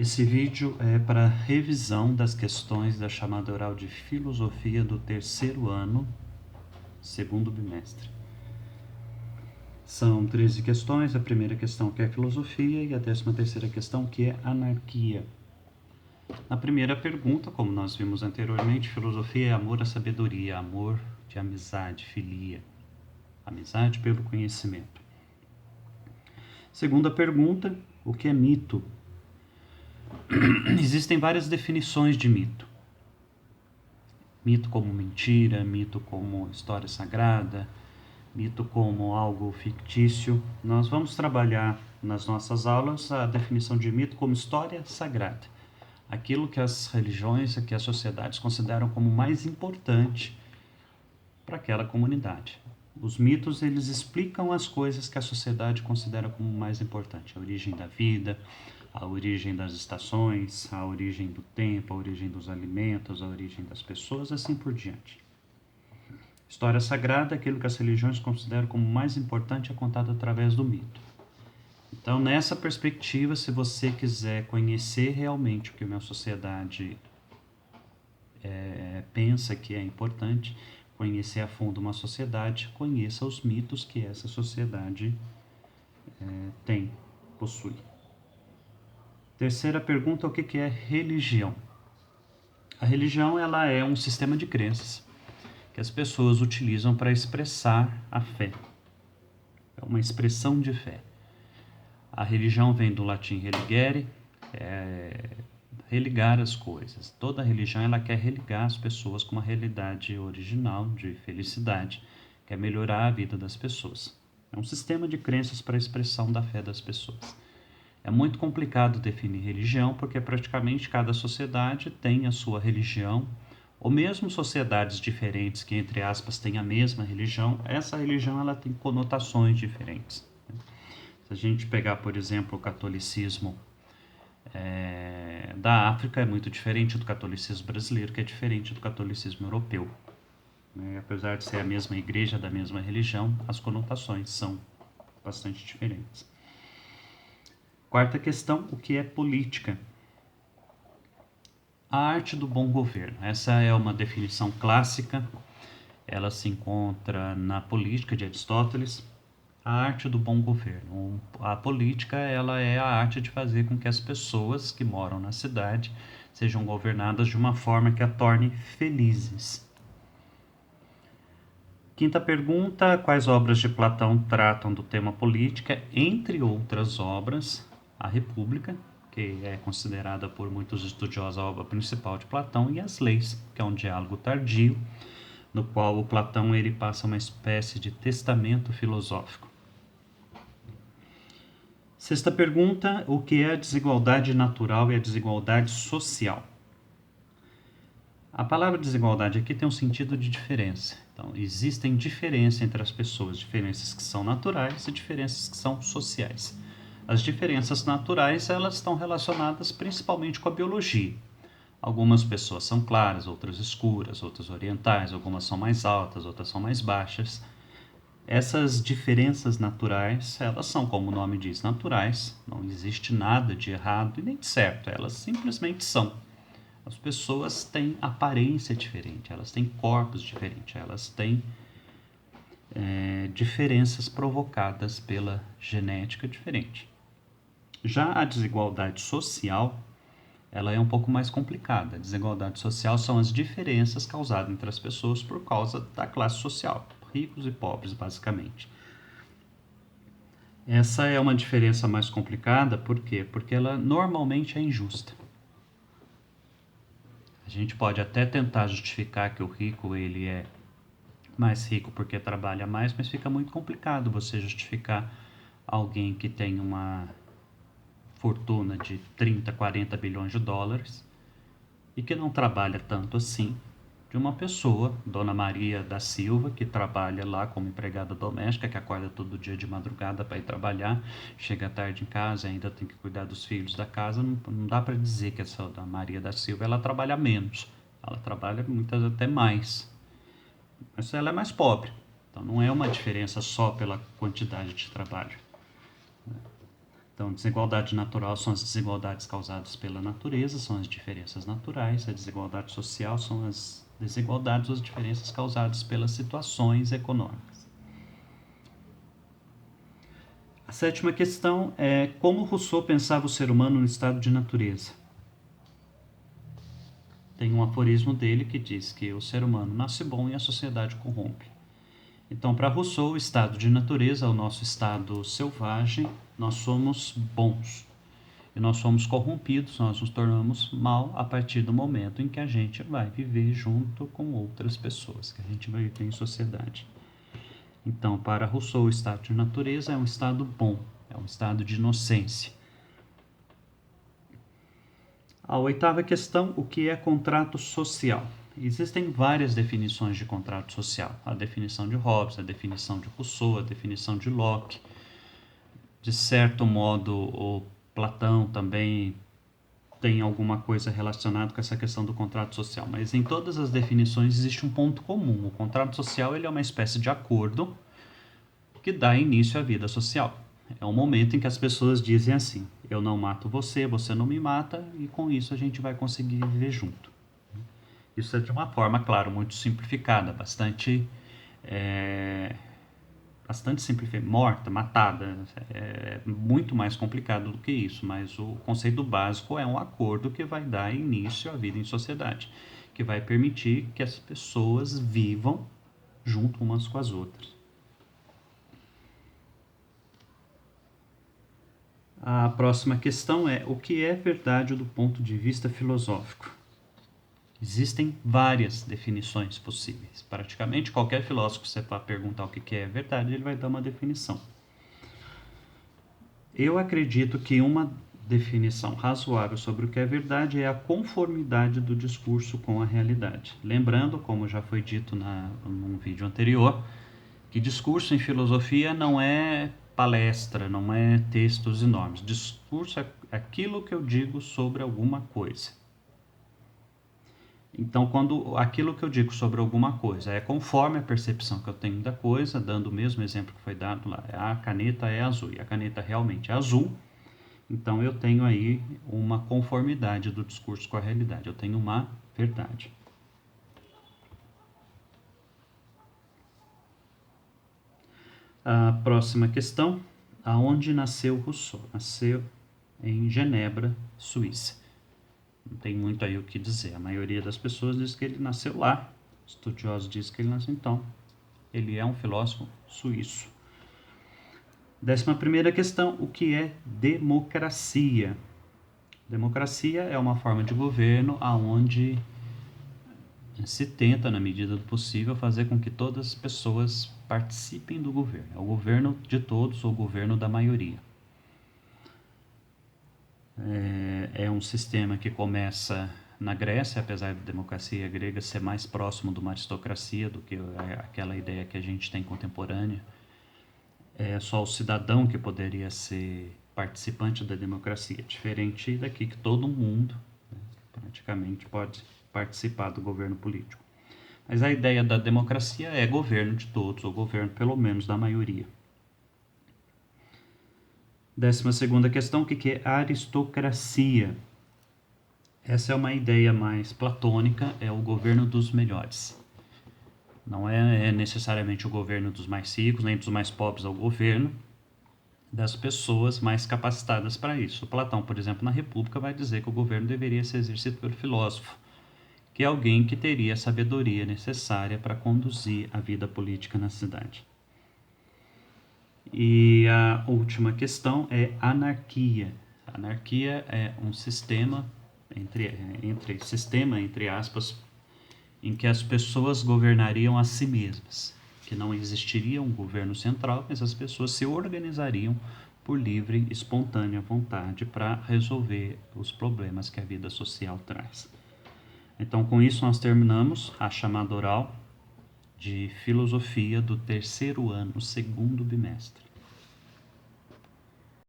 Esse vídeo é para revisão das questões da chamada oral de filosofia do terceiro ano, segundo bimestre. São 13 questões, a primeira questão que é filosofia e a 13ª questão que é anarquia. Na primeira pergunta, como nós vimos anteriormente, filosofia é amor à sabedoria, amor de amizade, filia, amizade pelo conhecimento. Segunda pergunta, o que é mito? Existem várias definições de mito. Mito como mentira, mito como história sagrada, mito como algo fictício. Nós vamos trabalhar nas nossas aulas a definição de mito como história sagrada. Aquilo que as religiões, que as sociedades consideram como mais importante para aquela comunidade. Os mitos, eles explicam as coisas que a sociedade considera como mais importante. A origem da vida, a origem das estações, a origem do tempo, a origem dos alimentos, a origem das pessoas, assim por diante. História sagrada, aquilo que as religiões consideram como mais importante, é contado através do mito. Então, nessa perspectiva, se você quiser conhecer realmente o que uma sociedade pensa que é importante, conhecer a fundo uma sociedade, conheça os mitos que essa sociedade possui. Terceira pergunta, o que é religião? A religião, ela é um sistema de crenças que as pessoas utilizam para expressar a fé. É uma expressão de fé. A religião vem do latim religere, religar as coisas. Toda religião, ela quer religar as pessoas com uma realidade original de felicidade, quer melhorar a vida das pessoas. É um sistema de crenças para a expressão da fé das pessoas. É muito complicado definir religião, porque praticamente cada sociedade tem a sua religião, ou mesmo sociedades diferentes que, entre aspas, têm a mesma religião, essa religião ela tem conotações diferentes. Se a gente pegar, por exemplo, o catolicismo da África, é muito diferente do catolicismo brasileiro, que é diferente do catolicismo europeu. Apesar de ser a mesma igreja, da mesma religião, as conotações são bastante diferentes. Quarta questão, o que é política? A arte do bom governo. Essa é uma definição clássica, ela se encontra na Política de Aristóteles. A arte do bom governo. A política, ela é a arte de fazer com que as pessoas que moram na cidade sejam governadas de uma forma que a torne felizes. Quinta pergunta, quais obras de Platão tratam do tema política? Entre outras obras, a República, que é considerada por muitos estudiosos a obra principal de Platão, e as Leis, que é um diálogo tardio, no qual o Platão ele passa uma espécie de testamento filosófico. Sexta pergunta, o que é a desigualdade natural e a desigualdade social? A palavra desigualdade aqui tem um sentido de diferença. Então, existem diferenças entre as pessoas, diferenças que são naturais e diferenças que são sociais. As diferenças naturais, elas estão relacionadas principalmente com a biologia. Algumas pessoas são claras, outras escuras, outras orientais, algumas são mais altas, outras são mais baixas. Essas diferenças naturais, elas são, como o nome diz, naturais. Não existe nada de errado e nem de certo, elas simplesmente são. As pessoas têm aparência diferente, elas têm corpos diferentes, elas têm diferenças provocadas pela genética diferente. Já a desigualdade social, ela é um pouco mais complicada. A desigualdade social são as diferenças causadas entre as pessoas por causa da classe social, ricos e pobres, basicamente. Essa é uma diferença mais complicada, por quê? Porque ela normalmente é injusta. A gente pode até tentar justificar que o rico ele é mais rico porque trabalha mais, mas fica muito complicado você justificar alguém que tem uma fortuna de 30, 40 bilhões de dólares e que não trabalha tanto assim, de uma pessoa, Dona Maria da Silva, que trabalha lá como empregada doméstica, que acorda todo dia de madrugada para ir trabalhar, chega tarde em casa e ainda tem que cuidar dos filhos da casa. Não dá para dizer que essa Dona Maria da Silva ela trabalha menos, ela trabalha muitas até mais, mas ela é mais pobre. Então não é uma diferença só pela quantidade de trabalho. Então, desigualdade natural são as desigualdades causadas pela natureza, são as diferenças naturais. A desigualdade social são as desigualdades ou as diferenças causadas pelas situações econômicas. A sétima questão é como Rousseau pensava o ser humano no estado de natureza. Tem um aforismo dele que diz que o ser humano nasce bom e a sociedade corrompe. Então, para Rousseau, o estado de natureza, o nosso estado selvagem, nós somos bons. E nós somos corrompidos, nós nos tornamos mal a partir do momento em que a gente vai viver junto com outras pessoas, que a gente vai viver em sociedade. Então, para Rousseau, o estado de natureza é um estado bom, é um estado de inocência. A oitava questão, o que é contrato social? Existem várias definições de contrato social. A definição de Hobbes, a definição de Rousseau, a definição de Locke. De certo modo, o Platão também tem alguma coisa relacionada com essa questão do contrato social. Mas em todas as definições existe um ponto comum. O contrato social ele é uma espécie de acordo que dá início à vida social. É um momento em que as pessoas dizem assim: eu não mato você, você não me mata, e com isso a gente vai conseguir viver junto. Isso é de uma forma, claro, muito simplificada, bastante simplificada, morta, matada. É muito mais complicado do que isso, mas o conceito básico é um acordo que vai dar início à vida em sociedade, que vai permitir que as pessoas vivam junto umas com as outras. A próxima questão é: o que é verdade do ponto de vista filosófico? Existem várias definições possíveis. Praticamente qualquer filósofo que você vá perguntar o que é verdade, ele vai dar uma definição. Eu acredito que uma definição razoável sobre o que é verdade é a conformidade do discurso com a realidade. Lembrando, como já foi dito num vídeo anterior, que discurso em filosofia não é palestra, não é textos enormes. Discurso é aquilo que eu digo sobre alguma coisa. Então, quando aquilo que eu digo sobre alguma coisa é conforme a percepção que eu tenho da coisa, dando o mesmo exemplo que foi dado lá, a caneta é azul e a caneta realmente é azul, então eu tenho aí uma conformidade do discurso com a realidade, eu tenho uma verdade. A próxima questão: aonde nasceu Rousseau? Nasceu em Genebra, Suíça. Não tem muito aí o que dizer. A maioria das pessoas diz que ele nasceu lá. Estudiosos dizem que ele nasceu então. Ele é um filósofo suíço. 11ª questão: o que é democracia? Democracia é uma forma de governo onde se tenta, na medida do possível, fazer com que todas as pessoas participem do governo. É o governo de todos ou o governo da maioria. É um sistema que começa na Grécia, apesar da democracia grega ser mais próximo de uma aristocracia do que aquela ideia que a gente tem contemporânea. É só o cidadão que poderia ser participante da democracia, diferente daqui que todo mundo, né, praticamente pode participar do governo político. Mas a ideia da democracia é governo de todos, ou governo pelo menos da maioria. 12ª questão: o que é aristocracia? Essa é uma ideia mais platônica, é o governo dos melhores. Não é necessariamente o governo dos mais ricos, nem dos mais pobres, é o governo das pessoas mais capacitadas para isso. Platão, por exemplo, na República, vai dizer que o governo deveria ser exercido pelo filósofo, que é alguém que teria a sabedoria necessária para conduzir a vida política na cidade. E a última questão é anarquia. Anarquia é um sistema, entre aspas, em que as pessoas governariam a si mesmas, que não existiria um governo central, mas as pessoas se organizariam por livre e espontânea vontade para resolver os problemas que a vida social traz. Então, com isso, nós terminamos a chamada oral de filosofia do terceiro ano, segundo bimestre.